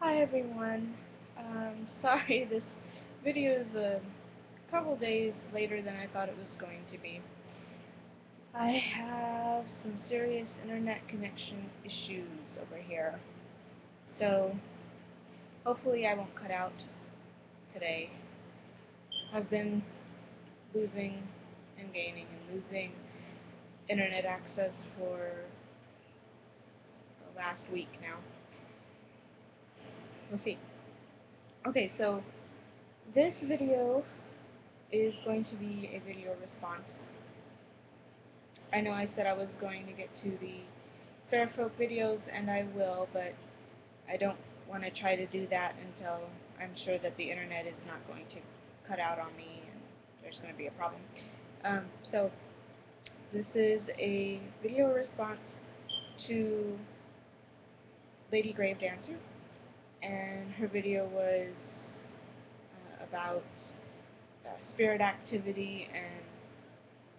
Hi everyone. Sorry, this video is a couple days later than I thought it was going to be. I have some serious internet connection issues over here. So hopefully I won't cut out today. I've been losing and gaining and losing internet access for the last week now. We'll see. Okay, so this video is going to be a video response. I know I said I was going to get to the fair folk videos, and I will, but I don't want to try to do that until I'm sure that the internet is not going to cut out on me and there's going to be a problem. So this is a video response to Ladygravedancer, and her video was about spirit activity and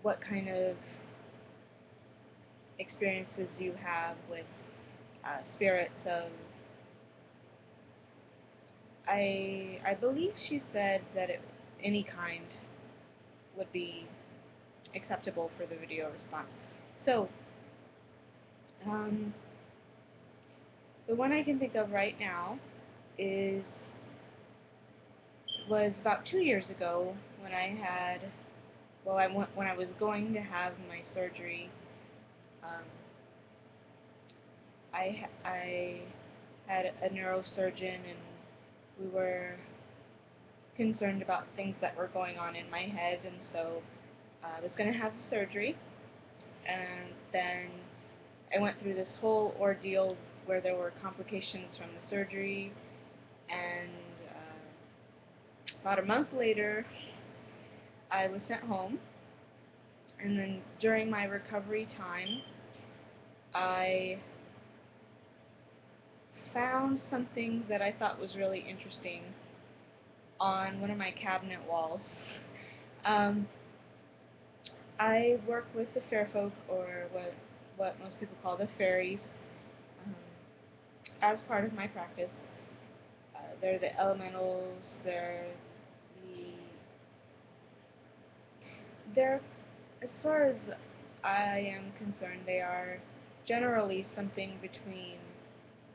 what kind of experiences you have with spirits of I believe she said that any kind would be acceptable for the video response. So, the one I can think of right now is was about 2 years ago when I had, when I was going to have my surgery. Um, I had a neurosurgeon, and we were concerned about things that were going on in my head, and so I was going to have the surgery, and then I went through this whole ordeal where there were complications from the surgery, and about a month later, I was sent home, and then during my recovery time, I found something that I thought was really interesting on one of my cabinet walls. Um, I work with the fair folk, or what most people call the fairies, um, as part of my practice. They're the elementals. The they're as far as I am concerned, they are generally something between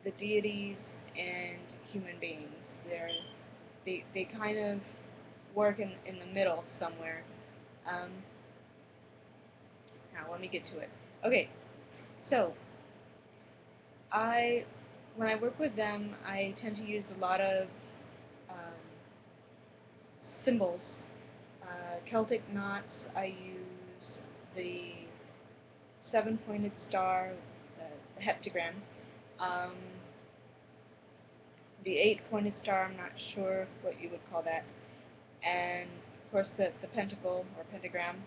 the deities and human beings. They kind of work in the middle somewhere. Um, Now let me get to it. Okay, so I when I work with them, I tend to use a lot of um, symbols. Celtic knots. I use the seven-pointed star, the heptagram. Um, the eight-pointed star, I'm not sure what you would call that. And, of course, the pentacle, or pentagram.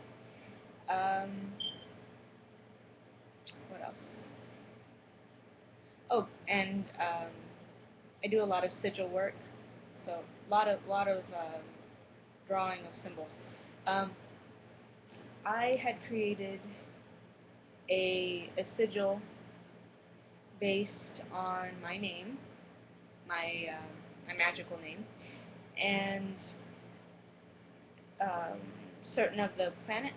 Um, what else? Oh, and I do a lot of sigil work, so lot of drawing of symbols. Um, I had created a sigil based on my name, my magical name, and um, certain of the planets.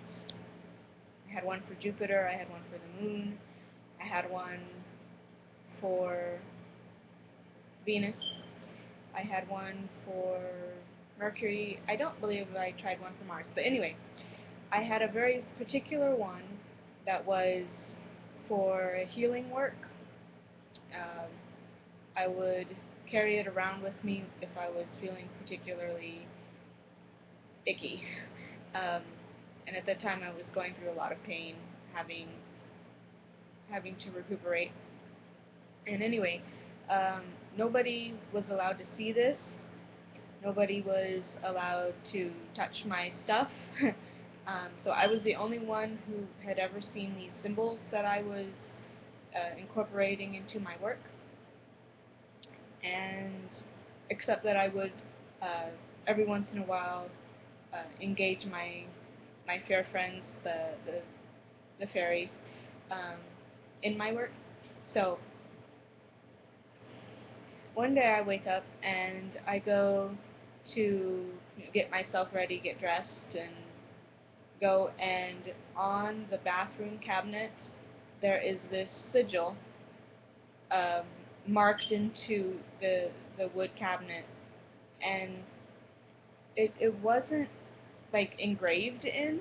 I had one for Jupiter. I had one for the Moon. I had one for Venus. I had one for Mercury. I don't believe I tried one for Mars, but anyway, I had a very particular one that was for healing work. Um, I would carry it around with me if I was feeling particularly icky. Um, and at that time, I was going through a lot of pain, having to recuperate. And anyway, um, nobody was allowed to see this. Nobody was allowed to touch my stuff. So I was the only one who had ever seen these symbols that I was incorporating into my work. And except that I would uh, every once in a while engage my fair friends, the fairies, um, in my work. So one day I wake up and I go to get myself ready, get dressed, and go, and on the bathroom cabinet there is this sigil um, marked into the wood cabinet, and it wasn't like engraved in,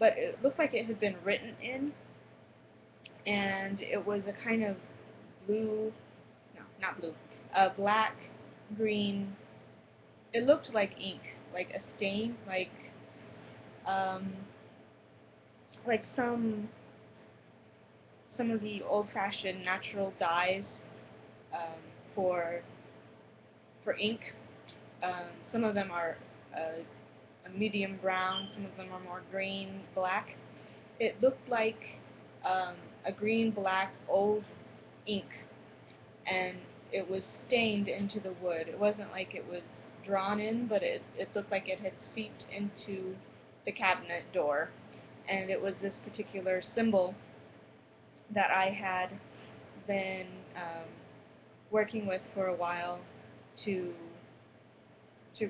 but it looked like it had been written in, and it was a kind of blue, no, not blue, black, green. It looked like ink, like a stain, um, like some of the old-fashioned natural dyes um, for ink. Some of them are a medium brown, some of them are more green, black. It looked like um, a green-black old ink, and it was stained into the wood. It wasn't like it was drawn in, but it looked like it had seeped into the cabinet door. And it was this particular symbol that I had been working with for a while to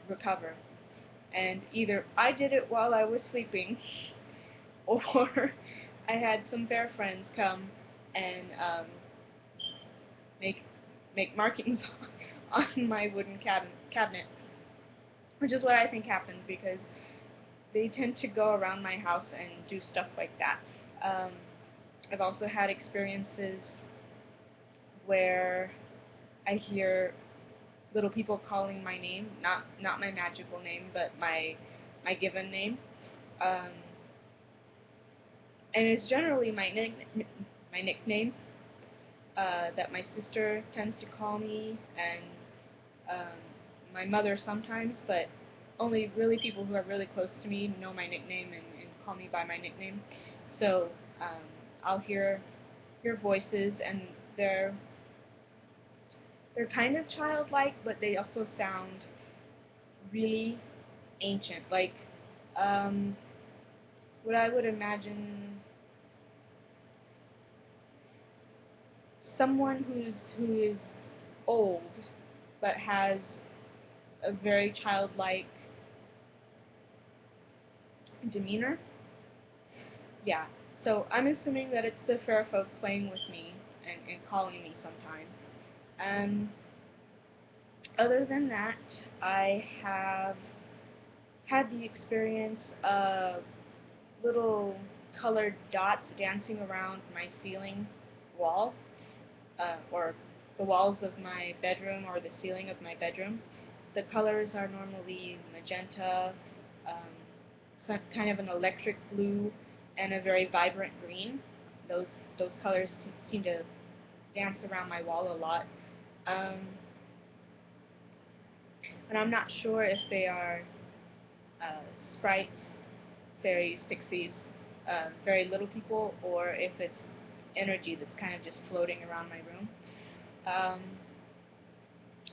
recover. And either I did it while I was sleeping, or I had some fair friends come and make markings on my wooden cabinet, which is what I think happened because they tend to go around my house and do stuff like that. Um, I've also had experiences where I hear little people calling my name, not my magical name, but my given name, um, and it's generally my nickname that my sister tends to call me, and um, my mother sometimes, but only really people who are really close to me know my nickname and call me by my nickname. So um, I'll hear voices, and they're kind of childlike, but they also sound really ancient, like um, what I would imagine someone who is old but has a very childlike demeanor. Yeah. So I'm assuming that it's the fair folk playing with me and calling me sometime. Um, Other than that, I have had the experience of little colored dots dancing around my ceiling wall, or the walls of my bedroom or the ceiling of my bedroom. The colors are normally magenta, some kind of an electric blue, and a very vibrant green. Those colors seem to dance around my wall a lot. Um, and I'm not sure if they are sprites, fairies, pixies, very little people, or if it's energy that's kind of just floating around my room. Um,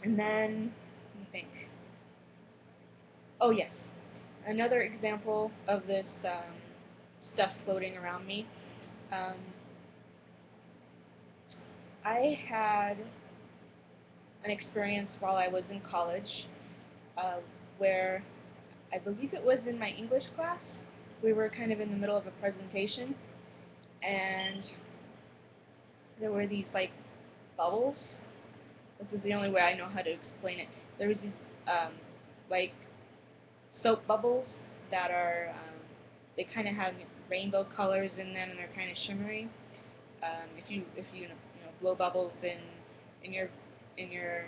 and then, let me think. Oh yes, another example of this stuff floating around me. Um, I had an experience while I was in college where I believe it was in my English class. We were kind of in the middle of a presentation, and there were these like bubbles. This is the only way I know how to explain it. There was these like soap bubbles that are they kind of have rainbow colors in them, and they're kind of shimmery. If you blow bubbles in your in your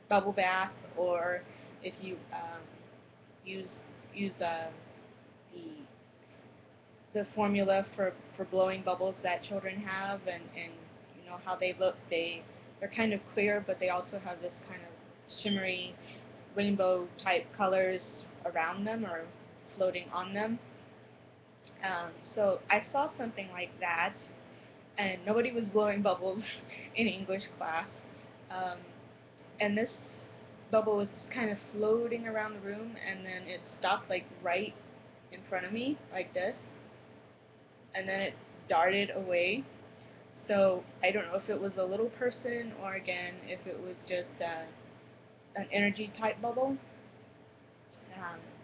bubble bath, or if you use the formula for blowing bubbles that children have, and you know how they look. They're kind of clear, but they also have this kind of shimmery rainbow type colors around them or floating on them. So I saw something like that, and nobody was blowing bubbles in English class. Um, and this bubble was just kind of floating around the room, and then it stopped like right in front of me, like this, and then it darted away. So I don't know if it was a little person or again if it was just an energy type bubble.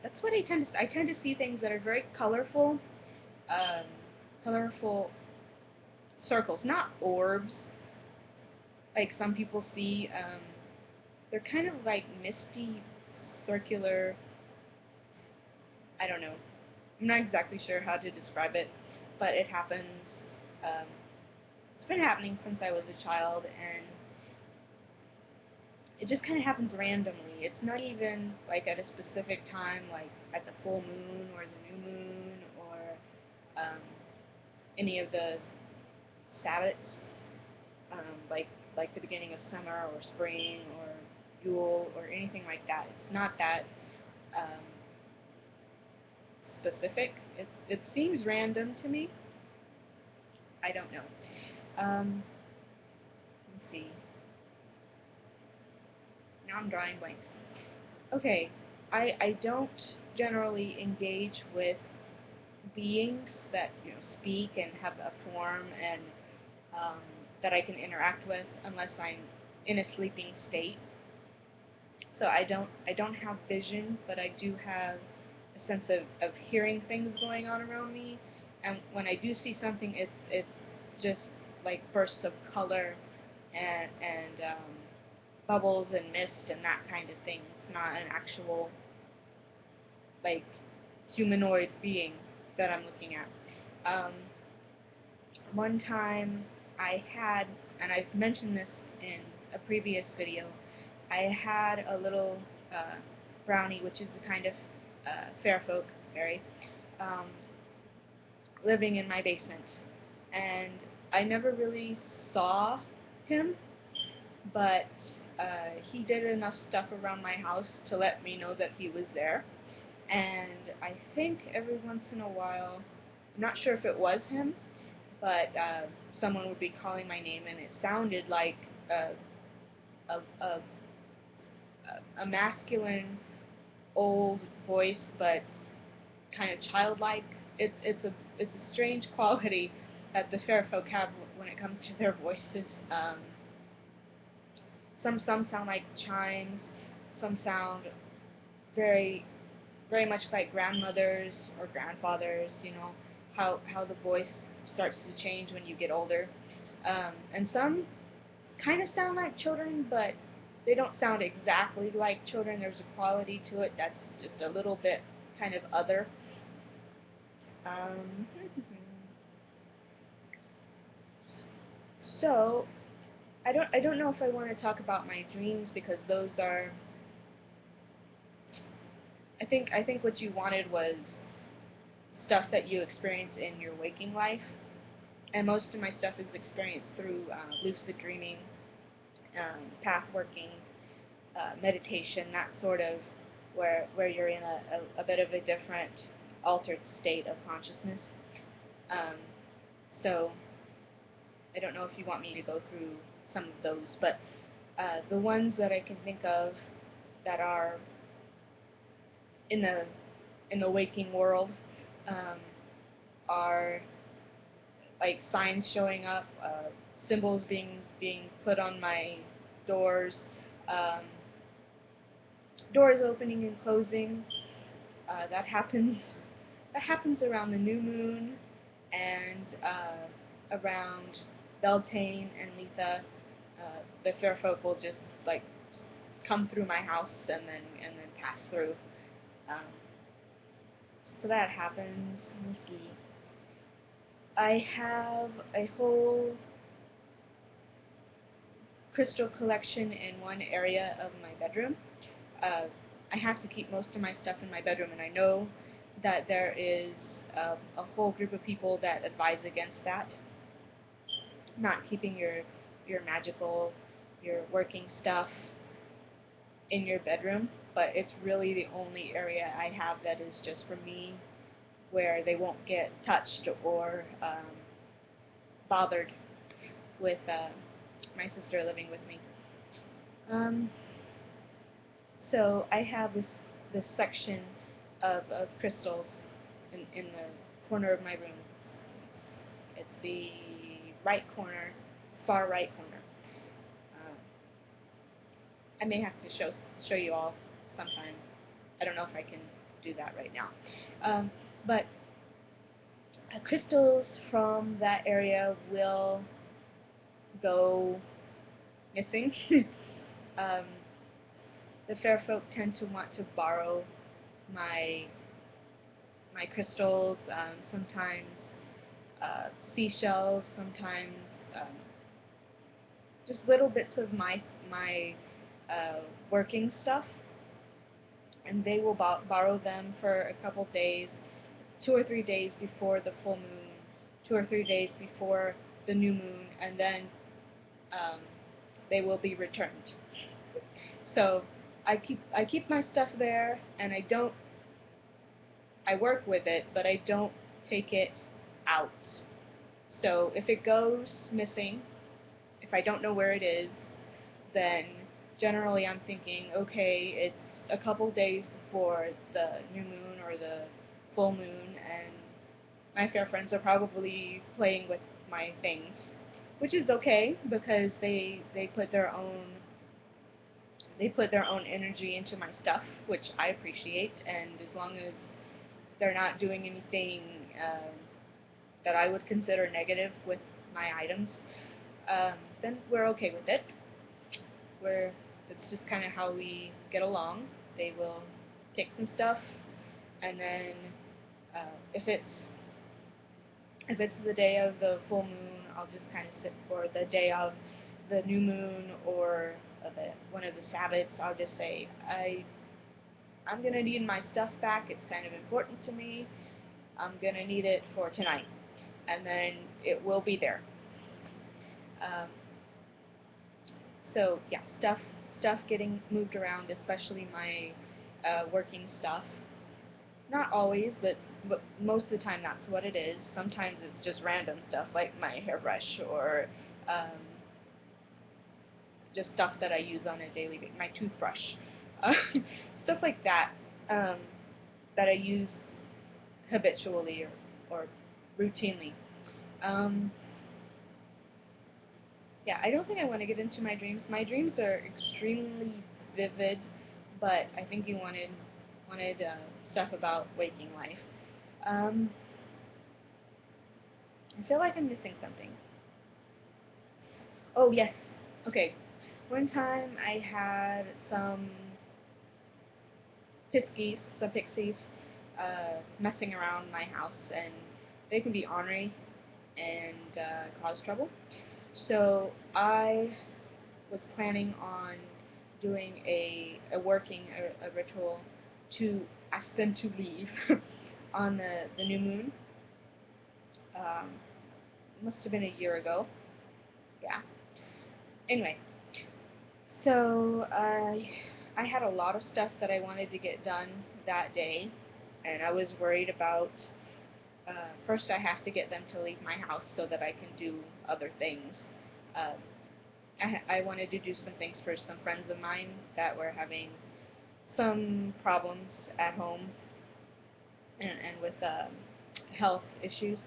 That's what I tend to. I tend to see things that are very colorful, um, colorful circles, not orbs, like some people see. They're kind of like misty, circular. I don't know. I'm not exactly sure how to describe it, but it happens. Um, it's been happening since I was a child, and it just kind of happens randomly. It's not even like at a specific time, like at the full moon or the new moon or any of the Sabbats, like the beginning of summer or spring or Yule or anything like that. It's not that um, specific. It seems random to me. I don't know. Let's see. Now I'm drawing blanks. Okay, I don't generally engage with beings that speak and have a form and um, that I can interact with unless I'm in a sleeping state. So I don't have vision, but I do have a sense of hearing things going on around me. And when I do see something, it's just like bursts of color and bubbles and mist and that kind of thing. It's not an actual like humanoid being that I'm looking at. Um, One time I had, and I've mentioned this in a previous video, I had a little brownie, which is a kind of fair folk fairy, um, living in my basement. And I never really saw him, but he did enough stuff around my house to let me know that he was there. And I think every once in a while, I'm not sure if it was him, but someone would be calling my name, and it sounded like a, a, a, a masculine old voice, but kind of childlike. It's a strange quality that the fair folk have when it comes to their voices. Some sound like chimes, some sound very very much like grandmothers or grandfathers. How the voice starts to change when you get older, and some kind of sound like children, but they don't sound exactly like children. There's a quality to it that's just a little bit kind of other. Um, so I don't know if I want to talk about my dreams because those are I think what you wanted was stuff that you experience in your waking life, and most of my stuff is experienced through lucid dreaming, path working, meditation, that sort of where you're in a bit of a different altered state of consciousness. Um, so I don't know if you want me to go through some of those, but the ones that I can think of that are in the waking world um, are like signs showing up, symbols being put on my doors, um, doors opening and closing. That happens around the new moon and around Beltane and Letha. The fair folk will just like come through my house and then pass through. Um, so that happens. Let me see. I have a whole crystal collection in one area of my bedroom. Uh, I have to keep most of my stuff in my bedroom, and I know that there is a whole group of people that advise against that, not keeping your magical, your working stuff in your bedroom. But it's really the only area I have that is just for me, where they won't get touched or bothered with my sister living with me. Um, So I have this section of crystals in the corner of my room. It's the right corner, far right corner. I may have to show you all sometime. I don't know if I can do that right now. But crystals from that area will go missing. um, the fair folk tend to want to borrow my my crystals, sometimes seashells, sometimes um, just little bits of my uh, working stuff, and they will borrow them for a couple days, 2 or 3 days before the full moon, 2 or 3 days before the new moon, and then um, they will be returned. So I keep my stuff there, and I work with it, but I don't take it out. So if it goes missing, if I don't know where it is, then generally I'm thinking, okay, it's a couple days before the new moon or the full moon, and my fair friends are probably playing with my things, which is okay because they put their own energy into my stuff, which I appreciate, and as long as they're not doing anything that I would consider negative with my items, then we're okay with it. We're That's just kind of how we get along. They will take some stuff, and then uh, if it's if it's the day of the full moon, I'll just kind of sit for the day of the new moon or one of the Sabbats. I'll just say I'm gonna need my stuff back. It's kind of important to me. I'm gonna need it for tonight, and then it will be there. Um, so yeah, stuff getting moved around, especially my working stuff. Not always, but most of the time that's what it is. Sometimes it's just random stuff like my hairbrush or um, just stuff that I use on a daily basis, my toothbrush, uh, stuff like that that I use habitually or routinely. Um, yeah, I don't think I want to get into my dreams. My dreams are extremely vivid, but I think you wanted stuff about waking life. Um, I feel like I'm missing something. Oh yes, okay. One time I had some pixies, messing around my house, and they can be ornery and cause trouble. So I was planning on doing a ritual to ask them to leave on the new moon. Um, must have been a year ago. Yeah. Anyway, so I had a lot of stuff that I wanted to get done that day, and I was worried about. First, I have to get them to leave my house so that I can do other things. Um, I wanted to do some things for some friends of mine that were having some problems at home and with health issues.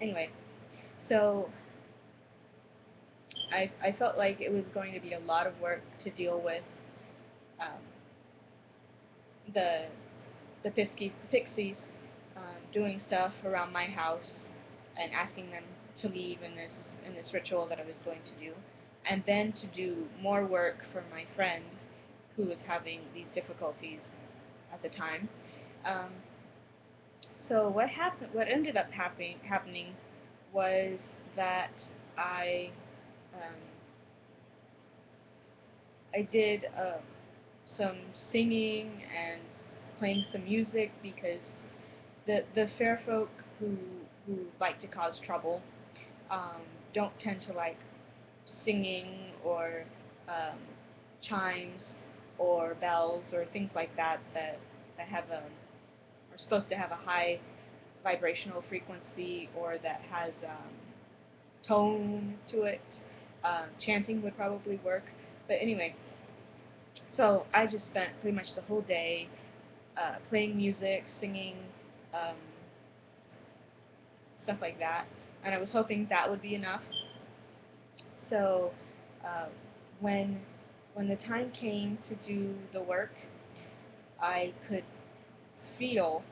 Anyway, so I felt like it was going to be a lot of work to deal with um, the pixies doing stuff around my house and asking them to leave in this ritual that I was going to do, and then to do more work for my friend who was having these difficulties at the time. Um, so what ended up happening was that I um, I did some singing and playing some music because the fair folk who like to cause trouble um, don't tend to like singing or um, chimes or bells or things like that have are supposed to have a high vibrational frequency or that has tone to it. Chanting would probably work, but anyway. So I just spent pretty much the whole day playing music, singing, um, stuff like that. and I was hoping that would be enough. So uh, when when the time came to do the work, I could feel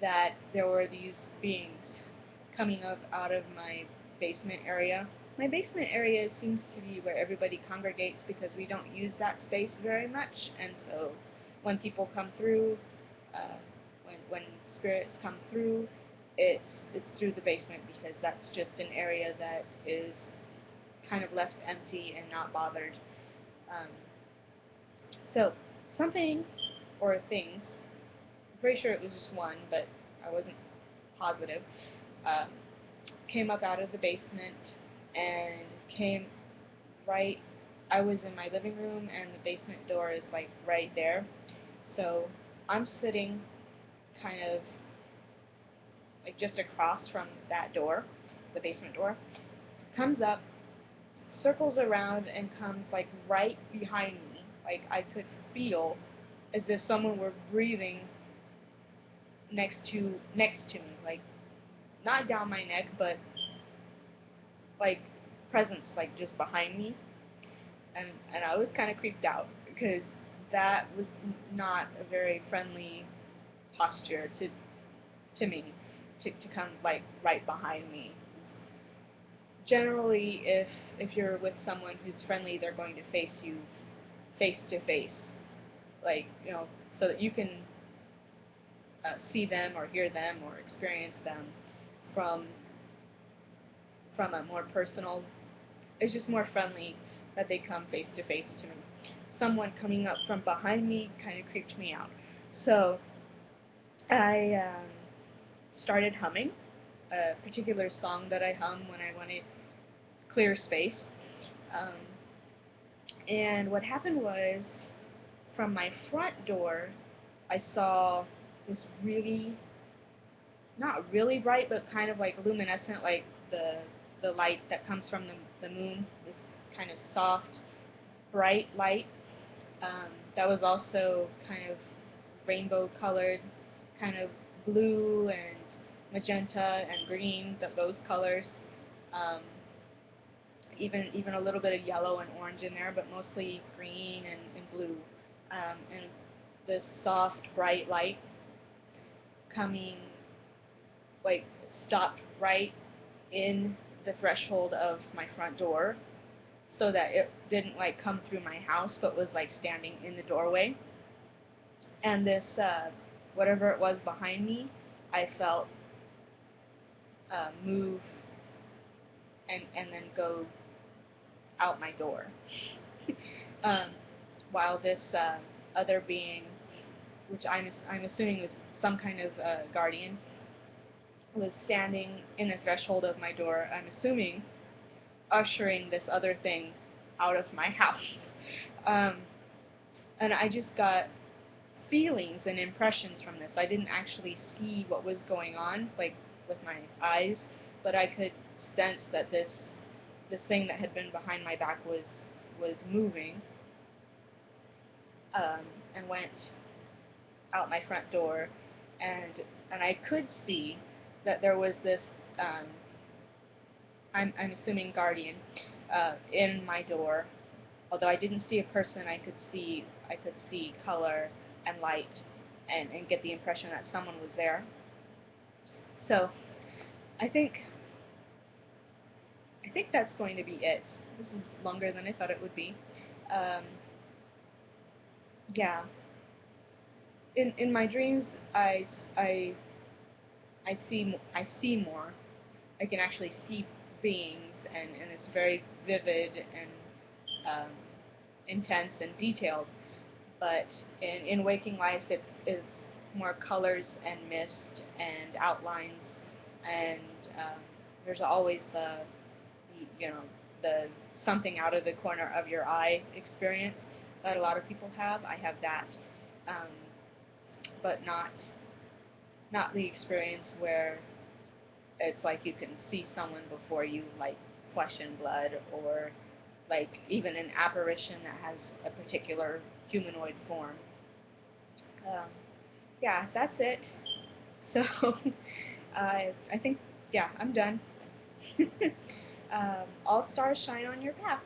that there were these beings coming up out of my basement area. My basement area seems to be where everybody congregates because we don't use that space very much, and so when people come through, uh, when spirits come through, it's through the basement because that's just an area that is kind of left empty and not bothered. Um, so something or things, I'm pretty sure it was just one, but I wasn't positive, um, came up out of the basement and came right. I was in my living room, and the basement door is like right there. So I'm sitting kind of like just across from that door, the basement door. Comes up, circles around, and comes like right behind me. Like I could feel as if someone were breathing next to me, like not down my neck, but like presence, like just behind me. And I was kind of creeped out because that was not a very friendly posture to me to come like right behind me. Generally, if you're with someone who's friendly, they're going to face you face to face, like so that you can see them or hear them or experience them from from a more personal. It's just more friendly that they come face to face to me. Someone coming up from behind me kind of creeped me out. So I started humming a particular song that I hum when I wanted clear space. Um, and what happened was, from my front door, I saw this really, not really bright, but kind of like luminescent, like the light that comes from the moon, this kind of soft, bright light that was also kind of rainbow colored, kind of blue and magenta and green, those colors. Um, even a little bit of yellow and orange in there, but mostly green and blue. And this soft, bright light coming, like, stopped right in the threshold of my front door, so that it didn't like come through my house, but was like standing in the doorway. And this, whatever it was behind me, I felt move and then go out my door. um, while this other being, which I'm assuming was some kind of guardian, was standing in the threshold of my door. I'm assuming ushering this other thing out of my house. Um, and I just got feelings and impressions from this. I didn't actually see what was going on, like with my eyes, but I could sense that this thing that had been behind my back was moving, and went out my front door, and I could see that there was this I'm assuming guardian in my door. Although I didn't see a person, I could see color and light, and get the impression that someone was there. So I think I think that's going to be it. This is longer than I thought it would be. Um, yeah. In my dreams, I I see more. I can actually see beings, and it's very vivid and um, intense and detailed. But in waking life, it's more colors and mist and outlines, and um, there's always the something out of the corner of your eye experience that a lot of people have. I have that, um, but not the experience where it's like you can see someone before you, like flesh and blood, or like even an apparition that has a particular humanoid form. Um, yeah, that's it. So I think, yeah, I'm done. All stars shine on your path.